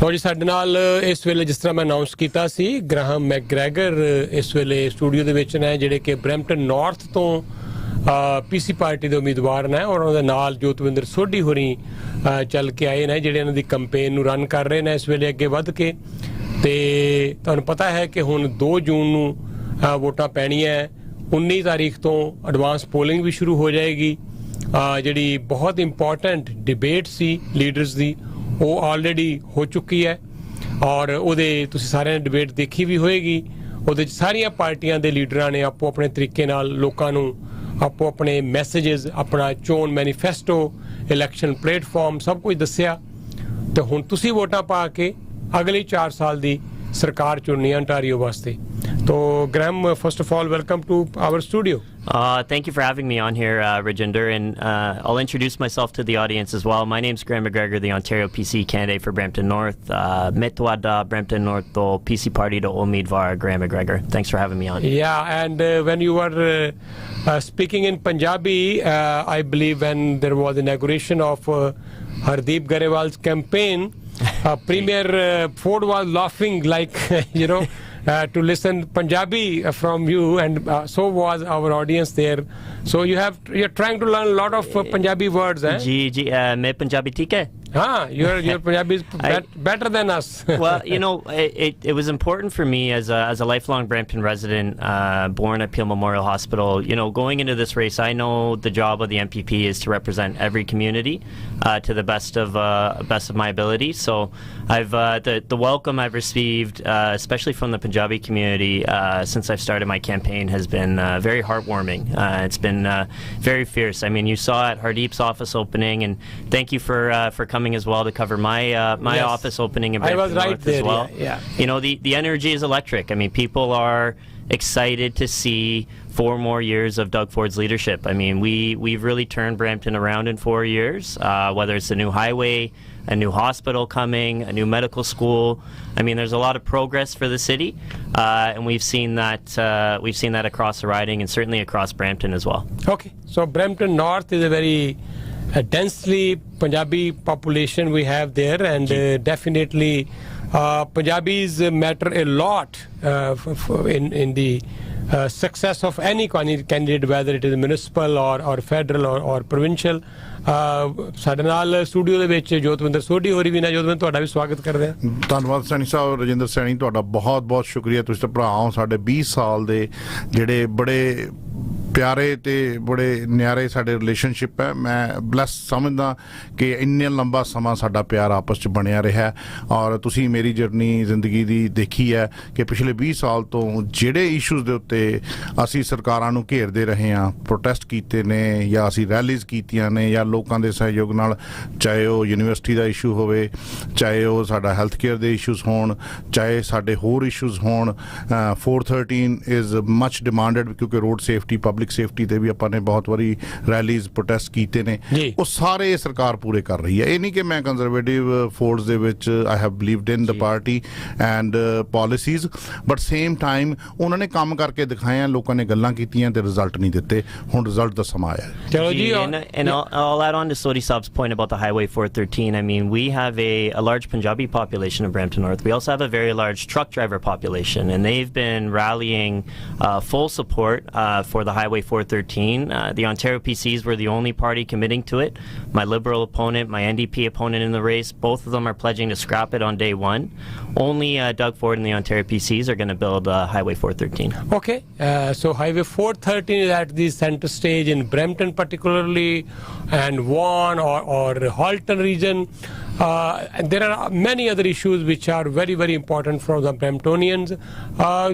ਲਓ ਜੀ ਸਾਡੇ ਨਾਲ ਇਸ ਵੇਲੇ ਜਿਸ ਤਰ੍ਹਾਂ ਮੈਂ ਅਨਾਉਂਸ ਕੀਤਾ ਸੀ ਗ੍ਰਾਹਮ ਮੈਕਗ੍ਰੈਗਰ ਇਸ ਵੇਲੇ ਸਟੂਡੀਓ ਦੇ ਵਿੱਚ ਨੇ ਜਿਹੜੇ ਕਿ ਬਰੈਂਪਟਨ ਨਾਰਥ ਤੋਂ ਪੀਸੀ ਪਾਰਟੀ ਦੇ ਉਮੀਦਵਾਰ ਨੇ ਔਰ ਉਹਨਾਂ ਦੇ ਨਾਲ ਜੋਤਵਿੰਦਰ ਸੋਢੀ ਹੋਰੀ ਚੱਲ ਕੇ ਆਏ ਨੇ ਜਿਹੜੇ ਇਹਨਾਂ ਦੀ ਕੰਪੇਨ ਨੂੰ ਰਨ ਕਰ ਰਹੇ ਨੇ ਇਸ ਵੇਲੇ ਅੱਗੇ ਵੱਧ ਕੇ। ਤੇ ਤੁਹਾਨੂੰ ਪਤਾ ਹੈ ਕਿ ਹੁਣ 2 ਜੂਨ ਨੂੰ ਵੋਟਾਂ ਪੈਣੀਆਂ 19 ਤਾਰੀਖ ਤੋਂ ਐਡਵਾਂਸ ਪੋਲਿੰਗ ਵੀ ਸ਼ੁਰੂ ਹੋ ਜਾਏਗੀ। ਜਿਹੜੀ ਬਹੁਤ ਇੰਪੋਰਟੈਂਟ ਡਿਬੇਟ ਸੀ ਲੀਡਰਸ ਦੀ ਉਹ ਆਲਰੇਡੀ ਹੋ ਚੁੱਕੀ ਹੈ ਔਰ ਉਹਦੇ ਤੁਸੀਂ ਸਾਰਿਆਂ ਨੇ ਡਿਬੇਟ ਦੇਖੀ ਵੀ ਹੋਏਗੀ। ਉਹਦੇ 'ਚ ਸਾਰੀਆਂ ਪਾਰਟੀਆਂ ਦੇ ਲੀਡਰਾਂ ਨੇ ਆਪੋ ਆਪਣੇ ਤਰੀਕੇ ਨਾਲ ਲੋਕਾਂ ਨੂੰ ਆਪੋ ਆਪਣੇ ਮੈਸੇजेस ਆਪਣਾ ਚੋਣ ਮੈਨੀਫੈਸਟੋ ਇਲੈਕਸ਼ਨ ਪਲੇਟਫਾਰਮ ਸਭ ਕੁਝ ਦੱਸਿਆ ਤੇ ਹੁਣ ਤੁਸੀਂ ਵੋਟਾਂ ਪਾ ਕੇ ਅਗਲੇ 4 ਸਾਲ ਦੀ ਸਰਕਾਰ ਚੁਣਨੀ ਹੈ ontario ਵਾਸਤੇ। So Graham, first of all, welcome to our studio. Thank you for having me on here, Rajinder, and I'll introduce myself to the audience as well. My name's Graham McGregor, the Ontario PC candidate for Brampton North. Metwada Brampton North to PC party to Omidvar Graham McGregor. Thanks for having me on. Yeah, and when you were speaking in Punjabi, I believe when there was inauguration of Hardeep Garewal's campaign, Premier Ford was laughing like, you know, to listen Punjabi from you, and so was our audience there. So you're trying to learn a lot of Punjabi words, eh? जी मैं पंजाबी ठीक है? Your Punjabi is better than us. Well, you know, it was important for me as a lifelong Brampton resident, born at Peel Memorial Hospital. You know, going into this race, I know the job of the MPP is to represent every community to the best of my ability. So I've the welcome I've received, especially from the Punjabi community, since I've started my campaign, has been very heartwarming. It's been very fierce. I mean, you saw at Hardeep's office opening, and thank you for coming as well to cover my Yes. office opening in Brampton I was right North there, as well. yeah. You know, the energy is electric. I mean, people are excited to see 4 more years of Doug Ford's leadership. I mean, we've really turned Brampton around in 4 years, whether it's a new highway, a new hospital coming, a new medical school. I mean, there's a lot of progress for the city, and we've seen that across the riding and certainly across Brampton as well. Okay, so Brampton North is a very densely Punjabi population we have there, and definitely Punjabis matter a lot in the success of any candidate, whether it is municipal or federal or provincial. ਸਾਡੇ ਨਾਲ studio ਦੇ ਵਿੱਚ ਜੋਤਵਿੰਦਰ ਸੋਢੀ ਹੋਰੀ ਵੀ ਨੇ। ਜੋਤਵਿੰਦਰ ਤੁਹਾਡਾ ਵੀ ਸਵਾਗਤ ਕਰਦੇ ਹਾਂ। ਧੰਨਵਾਦ ਸੈਣੀ ਸਾਹਿਬ। ਰਜਿੰਦਰ ਸੈਣੀ ਤੁਹਾਡਾ ਬਹੁਤ ਬਹੁਤ ਸ਼ੁਕਰੀਆ। ਤੁਸੀਂ ਤਾਂ ਭਰਾ ਹੋ ਸਾਡੇ 20 ਸਾਲ ਦੇ ਜਿਹੜੇ ਬੜੇ ਪਿਆਰੇ ਤੇ ਬੜੇ ਨਿਆਰੇ ਸਾਡੇ ਰਿਲੇਸ਼ਨਸ਼ਿਪ ਹੈ। ਮੈਂ ਬਲੈਸ ਸਮਝਦਾ ਕਿ ਇੰਨਾ ਲੰਬਾ ਸਮਾਂ ਸਾਡਾ ਪਿਆਰ ਆਪਸ 'ਚ ਬਣਿਆ ਰਿਹਾ ਔਰ ਤੁਸੀਂ ਮੇਰੀ ਜਰਨੀ ਜ਼ਿੰਦਗੀ ਦੀ ਦੇਖੀ ਹੈ ਕਿ ਪਿਛਲੇ 20 ਸਾਲ ਤੋਂ ਜਿਹੜੇ ਇਸ਼ੂਜ਼ ਦੇ ਉੱਤੇ ਅਸੀਂ ਸਰਕਾਰਾਂ ਨੂੰ ਘੇਰਦੇ ਰਹੇ ਹਾਂ, ਪ੍ਰੋਟੈਸਟ ਕੀਤੇ ਨੇ ਜਾਂ ਅਸੀਂ ਰੈਲੀਜ਼ ਕੀਤੀਆਂ ਨੇ ਜਾਂ ਲੋਕਾਂ ਦੇ ਸਹਿਯੋਗ ਨਾਲ, ਚਾਹੇ ਉਹ ਯੂਨੀਵਰਸਿਟੀ ਦਾ ਇਸ਼ੂ ਹੋਵੇ, ਚਾਹੇ ਉਹ ਸਾਡਾ ਹੈਲਥ ਕੇਅਰ ਦੇ ਇਸ਼ੂਜ਼ ਹੋਣ, ਚਾਹੇ ਸਾਡੇ ਹੋਰ ਇਸ਼ੂਜ਼ ਹੋਣ। 413 ਇਜ਼ ਮਚ ਡਿਮਾਂਡਡ ਕਿਉਂਕਿ ਰੋਡ ਸੇਫਟੀ ਪਬਲਿਕ ਸੇਫਟੀ ਤੇ ਵੀ ਆਪਾਂ ਨੇ ਬਹੁਤ ਵਾਰੀ ਰੈਲੀਜ਼ ਪ੍ਰੋਟੈਸਟ ਕੀਤੇ ਨੇ। ਉਹ ਸਾਰੇ ਸਰਕਾਰ ਪੂਰੇ ਕਰ ਰਹੀ ਹੈ। ਇਹ ਨਹੀਂ ਕਿ ਮੈਂ ਕੰਜ਼ਰਵੇਟਿਵ ਫੋਰਸ ਦੇ ਵਿੱਚ I have believed in the party and policies, but same time ਉਹਨਾਂ ਨੇ ਕੰਮ ਕਰਕੇ ਦਿਖਾਇਆ, ਲੋਕਾਂ ਨੇ ਗੱਲਾਂ ਕੀਤੀਆਂ ਤੇ ਰਿਜ਼ਲਟ ਨਹੀਂ ਦਿੱਤੇ। ਹੁਣ ਰਿਜ਼ਲਟ ਦਾ ਸਮਾਂ ਆਇਆ। ਚਲੋ ਜੀ। And I'll add on to Sodi Saab's point about the Highway 413. I mean, we have a large Punjabi population in Brampton North. We also have a very large truck driver population, and they've been rallying full support for the Highway 413. The Ontario PCs were the only party committing to it. My Liberal opponent, my NDP opponent in the race, both of them are pledging to scrap it on day 1. Only Doug Ford and the Ontario PCs are going to build Highway 413. Okay, so Highway 413 is at the center stage in Brampton particularly, and Vaughan or Halton region. There are many other issues which are very very important for the Bramptonians.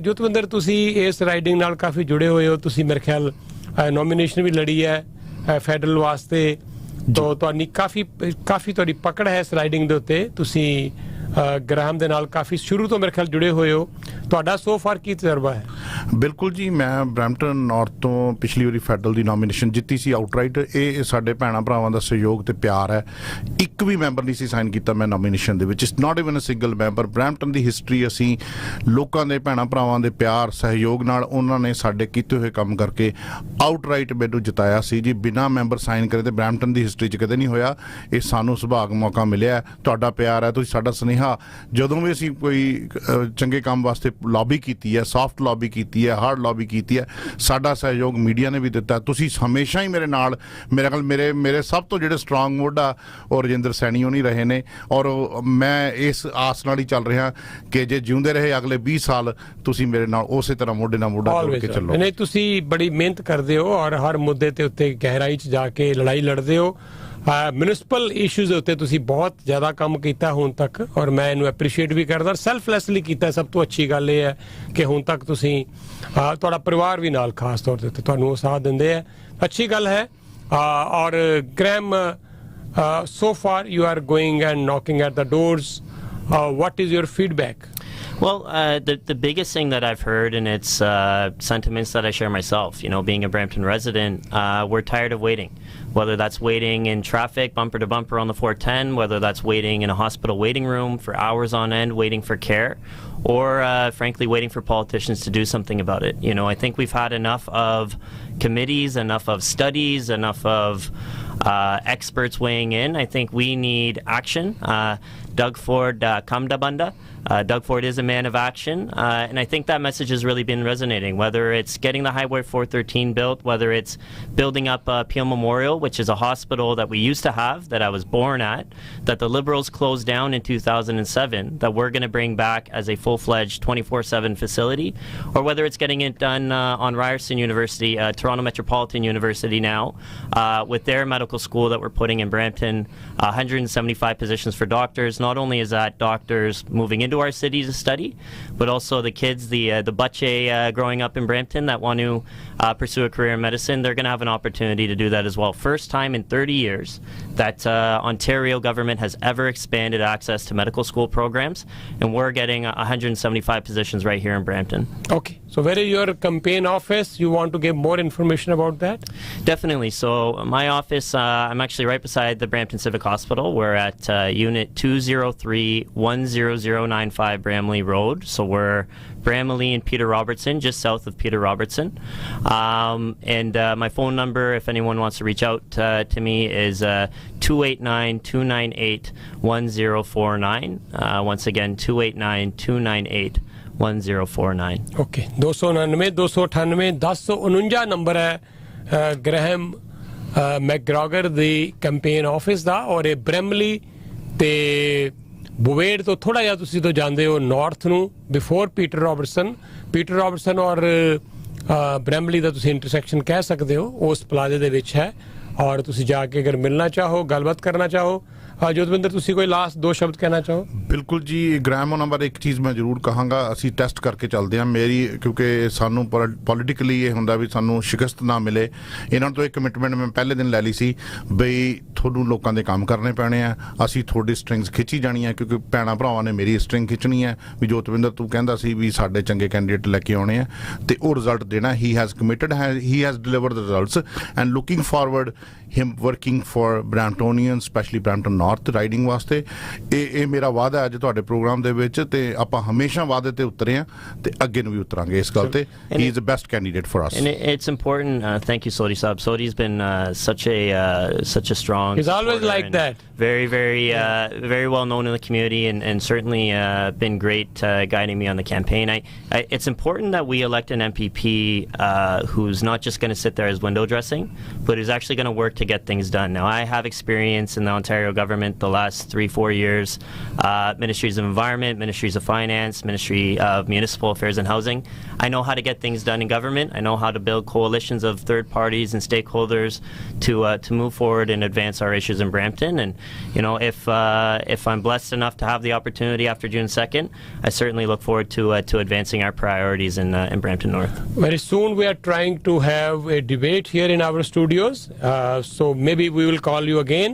ਜੋਤਵਿੰਦਰ ਤੁਸੀਂ ਇਸ riding ਨਾਲ ਕਾਫੀ ਜੁੜੇ ਹੋਏ ਹੋ। ਤੁਸੀਂ ਮੇਰੇ ਖਿਆਲ nomination ਵੀ ਲੜੀ ਹੈ ਫੈਡਰਲ ਵਾਸਤੇ, ਤਾਂ ਤੁਹਾਡੀ ਕਾਫੀ ਤੁਹਾਡੀ ਪਕੜ ਹੈ ਇਸ ਰਾਈਡਿੰਗ ਦੇ ਉੱਤੇ। ਤੁਸੀਂ ਗ੍ਰਾਹਮ ਦੇ ਨਾਲ ਕਾਫੀ ਸ਼ੁਰੂ ਤੋਂ ਮੇਰੇ ਖਿਆਲ ਜੁੜੇ ਹੋਏ ਹੋ। ਤੁਹਾਡਾ ਸੋ ਫਾਰ ਕੀ ਤਜਰਬਾ ਹੈ? ਬਿਲਕੁਲ ਜੀ, ਮੈਂ ਬਰੈਂਪਟਨ ਨਾਰਥ ਤੋਂ ਪਿਛਲੀ ਵਾਰੀ ਫੈਡਰਲ ਦੀ ਨੋਮੀਨੇਸ਼ਨ ਜਿੱਤੀ ਸੀ ਆਊਟਰਾਈਟ। ਇਹ ਸਾਡੇ ਭੈਣਾਂ ਭਰਾਵਾਂ ਦਾ ਸਹਿਯੋਗ ਤੇ ਪਿਆਰ ਹੈ। ਇੱਕ ਵੀ ਮੈਂਬਰ ਨਹੀਂ ਸੀ ਸਾਈਨ ਕੀਤਾ ਮੈਂ ਨੋਮੀਨੇਸ਼ਨ ਦੇ ਵਿੱਚ, it's not even a single member. Brampton ਦੀ ਹਿਸਟਰੀ ਅਸੀਂ ਲੋਕਾਂ ਦੇ ਭੈਣਾਂ ਭਰਾਵਾਂ ਦੇ ਪਿਆਰ ਸਹਿਯੋਗ ਨਾਲ ਉਹਨਾਂ ਨੇ ਸਾਡੇ ਕੀਤੇ ਹੋਏ ਕੰਮ ਕਰਕੇ ਆਊਟਰਾਈਟ ਮੈਨੂੰ ਜਿਤਾਇਆ ਸੀ ਜੀ। ਬਿਨਾਂ ਮੈਂਬਰ ਸਾਈਨ ਕਰੇ ਤੇ ਬਰੈਂਪਟਨ ਦੀ ਹਿਸਟਰੀ 'ਚ ਕਦੇ ਨਹੀਂ ਹੋਇਆ। ਇਹ ਸਾਨੂੰ ਸੁਭਾਗ ਮੌਕਾ ਮਿਲਿਆ। ਤੁਹਾਡਾ ਪਿਆਰ ਹੈ, ਤੁਸੀਂ ਸਾਡਾ ਸੁਨੇਹਾ ਸੁਨੇਹਾ ਜਦੋਂ ਵੀ ਅਸੀਂ ਕੋਈ ਚੰਗੇ ਕੰਮ ਵਾਸਤੇ ਲੌਬੀ ਕੀਤੀ ਹੈ, ਸੌਫਟ ਲੌਬੀ ਕੀਤੀ ਹੈ, ਹਾਰਡ ਲੌਬੀ ਕੀਤੀ ਹੈ, ਸਾਡਾ ਸਹਿਯੋਗ ਮੀਡੀਆ ਨੇ ਵੀ ਦਿੱਤਾ। ਤੁਸੀਂ ਹਮੇਸ਼ਾ ਹੀ ਮੇਰੇ ਨਾਲ, ਮੇਰੇ ਕੋਲ ਮੇਰੇ ਸਭ ਤੋਂ ਜਿਹੜੇ ਸਟਰੋਂਗ ਮੋਢਾ ਉਹ ਰਜਿੰਦਰ ਸੈਣੀ ਹੋਣੀ ਰਹੇ ਨੇ, ਔਰ ਮੈਂ ਇਸ ਆਸ ਨਾਲ ਹੀ ਚੱਲ ਰਿਹਾ ਕਿ ਜੇ ਜਿਉਂਦੇ ਰਹੇ ਅਗਲੇ 20 ਸਾਲ ਤੁਸੀਂ ਮੇਰੇ ਨਾਲ ਉਸੇ ਤਰ੍ਹਾਂ ਮੋਢੇ ਨਾਲ ਮੋਢਾ ਜੋੜ ਕੇ ਚੱਲੋ। ਨਹੀਂ, ਤੁਸੀਂ ਬੜੀ ਮਿਹਨਤ ਕਰਦੇ ਹੋ ਔਰ ਹਰ ਮੁੱਦੇ ਤੇ ਉੱਤੇ ਗਹਿਰਾਈ 'ਚ ਜਾ ਕੇ ਲੜਾਈ ਲੜਦੇ ਹੋ। ਮਿਊਨਿਸਪਲ ਇਸ਼ੂਜ਼ ਦੇ ਉੱਤੇ ਤੁਸੀਂ ਬਹੁਤ ਜ਼ਿਆਦਾ ਕੰਮ ਕੀਤਾ ਹੁਣ ਤੱਕ, ਔਰ ਮੈਂ ਇਹਨੂੰ ਐਪਰੀਸ਼ੀਏਟ ਵੀ ਕਰਦਾ। ਸੈਲਫਲੈਸਲੀ ਕੀਤਾ। ਸਭ ਤੋਂ ਅੱਛੀ ਗੱਲ ਇਹ ਹੈ ਕਿ ਹੁਣ ਤੱਕ ਤੁਸੀਂ ਤੁਹਾਡਾ ਪਰਿਵਾਰ ਵੀ ਨਾਲ ਖਾਸ ਤੌਰ ਤੇ ਤੁਹਾਨੂੰ ਉਹ ਸਾਥ ਦਿੰਦੇ ਹੈ, ਅੱਛੀ ਗੱਲ ਹੈ। ਔਰ ਗ੍ਰੈਮ, so far you are going and knocking at the doors. What is your feedback? Well, the biggest thing that I've heard, and it's sentiments that I share myself, you know, being a Brampton resident, we're tired of waiting. Whether that's waiting in traffic, bumper to bumper on the 410, whether that's waiting in a hospital waiting room for hours on end, waiting for care, or frankly, waiting for politicians to do something about it. You know, I think we've had enough of committees, enough of studies, enough of experts weighing in. I think we need action. Doug Ford, Kamdabanda. Doug Ford is a man of action, and I think that message has really been resonating, whether it's getting the Highway 413 built, whether it's building up Peel Memorial, which is a hospital that we used to have, that I was born at, that the Liberals closed down in 2007, that we're going to bring back as a full-fledged 24/7 facility, or whether it's getting it done on Ryerson University, Toronto Metropolitan University now, with their medical school that we're putting in Brampton, 175 positions for doctors. Not only is that doctors moving into our city to study, but also the kids, the bache growing up in Brampton that want to pursue a career in medicine, they're going to have an opportunity to do that as well. First time in 30 years that Ontario government has ever expanded access to medical school programs, and we're getting 175 positions right here in Brampton. Okay, so where is your campaign office? You want to give more information about that? Definitely. So my office, I'm actually right beside the Brampton Civic Hospital. We're at Unit 203-10095 Bramley Road. So we're Bramley and Peter Robertson, just south of Peter Robertson. And my phone number, if anyone wants to reach out to me, is 289-298-1049. Once again, 289-298-1049. Okay, 299-298-1049 number ਹੈ Graham ਮੈਕਗ੍ਰੈਗਰ ਦੀ campaign office ਦਾ, ਔਰ ਇਹ Bramley ਤੇ ਬੁਵੇੜ ਤੋਂ ਥੋੜਾ ਜਿਹਾ ਤੁਸੀਂ ਤੋਂ ਜਾਂਦੇ ਹੋ ਨਾਰਥ ਨੂੰ, ਬਿਫੋਰ ਪੀਟਰ ਰਾਬਰਟਸਨ ਔਰ ਬ੍ਰੈਮਲੀ ਦਾ ਤੁਸੀਂ ਇੰਟਰਸੈਕਸ਼ਨ ਕਹਿ ਸਕਦੇ ਹੋ, ਉਸ ਪਲਾਜ਼ੇ ਦੇ ਵਿੱਚ ਹੈ। ਔਰ ਤੁਸੀਂ ਜਾ ਕੇ ਅਗਰ ਮਿਲਣਾ ਚਾਹੋ, ਗੱਲਬਾਤ ਕਰਨਾ ਚਾਹੋ, ਜੋਤਵਿੰਦਰ ਤੁਸੀਂ ਕੋਈ ਲਾਸਟ 2 ਸ਼ਬਦ ਕਹਿਣਾ ਚਾਹੋ? ਬਿਲਕੁਲ ਜੀ, ਗ੍ਰਾਮ ਨੰਬਰ ਇੱਕ ਚੀਜ਼ ਮੈਂ ਜ਼ਰੂਰ ਕਹਾਂਗਾ, ਅਸੀਂ ਟੈਸਟ ਕਰਕੇ ਚੱਲਦੇ ਹਾਂ ਮੇਰੀ, ਕਿਉਂਕਿ ਸਾਨੂੰ ਪੋਲੀਟੀਕਲੀ ਇਹ ਹੁੰਦਾ ਵੀ ਸਾਨੂੰ ਸ਼ਿਕਸਤ ਨਾ ਮਿਲੇ। ਇਹਨਾਂ ਤੋਂ ਇੱਕ ਕਮਿਟਮੈਂਟ ਮੈਂ ਪਹਿਲੇ ਦਿਨ ਲੈ ਲਈ ਸੀ ਬਈ ਤੁਹਾਨੂੰ ਲੋਕਾਂ ਦੇ ਕੰਮ ਕਰਨੇ ਪੈਣੇ ਆ, ਅਸੀਂ ਤੁਹਾਡੀ ਸਟਰਿੰਗਸ ਖਿੱਚੀ ਜਾਣੀ ਹੈ, ਕਿਉਂਕਿ ਭੈਣਾਂ ਭਰਾਵਾਂ ਨੇ ਮੇਰੀ ਸਟਰਿੰਗ ਖਿੱਚਣੀ ਹੈ ਵੀ ਜੋਤਵਿੰਦਰ ਤੂੰ ਕਹਿੰਦਾ ਸੀ ਵੀ ਸਾਡੇ ਚੰਗੇ ਕੈਂਡੀਡੇਟ ਲੈ ਕੇ ਆਉਣੇ ਆ, ਤੇ ਉਹ ਰਿਜ਼ਲਟ ਦੇਣਾ। He has committed, he has delivered the results, and looking forward him working for Bramptonians, especially Brampton North riding ਵਾਸਤੇ। ਇਹ ਮੇਰਾ ਵਾਅਦਾ ਹੈ ਅੱਜ ਤੁਹਾਡੇ ਪ੍ਰੋਗਰਾਮ ਦੇ ਵਿੱਚ, ਤੇ ਆਪਾਂ ਹਮੇਸ਼ਾ ਵਾਅਦੇ ਤੇ ਉਤਰੇ ਆ ਤੇ ਅੱਗੇ ਨੂੰ ਵੀ ਉਤਰਾਂਗੇ ਇਸ ਗੱਲ ਤੇ। He is the best candidate for us. And it's important. Thank you, Sodi Saab. Sodi's been such a strong. He's always like that. Very, very well known in the community, and certainly been great guiding me on the campaign. It's important that we elect an MPP who's not just going to sit there as window dressing, but who's actually going to work to get things done. Now, I have experience in the Ontario government the last 3-4 years, ministries of environment, ministries of finance, ministry of municipal affairs and housing. I know how to get things done in government. I know how to build coalitions of third parties and stakeholders to move forward and advance our issues in Brampton. And you know, if I'm blessed enough to have the opportunity after June 2nd, I certainly look forward to advancing our priorities in Brampton North. Very soon we are trying to have a debate here in our studios. So maybe we will call you again.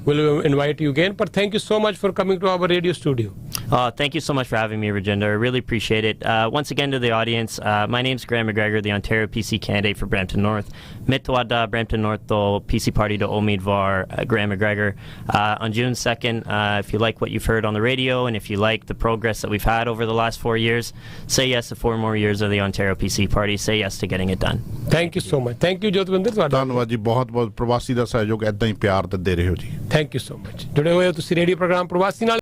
We'll invite you again. But thank you so much for coming to our radio studio. Thank you so much for having me, Rajinder. I really appreciate it. Once again to the audience, my name's Graham McGregor, the Ontario PC candidate for Brampton North. Mitwada Brampton North to PC party to Omidvar Graham McGregor. On June 2nd, if you like what you've heard on the radio, and if you like the progress that we've had over the last 4 years, say yes to 4 more years of the Ontario PC party. Say yes to getting it done. Thank you so much. Thank you, Jotwinder. ਧੰਨਵਾਦ ਜੀ, ਬਹੁਤ ਬਹੁਤ ਪ੍ਰਵਾਸੀ ਦਾ ਸਹਿਯੋਗ ਏਦਾਂ ਹੀ ਪਿਆਰ ਦਿੰਦੇ ਰਹੋ ਜੀ। Thank you so much. ਜੁੜੇ ਹੋਏ ਹੋ ਤੁਸੀਂ ਰੇਡੀਓ ਪ੍ਰੋਗਰਾਮ ਪ੍ਰਵਾਸੀ ਨਾਲ।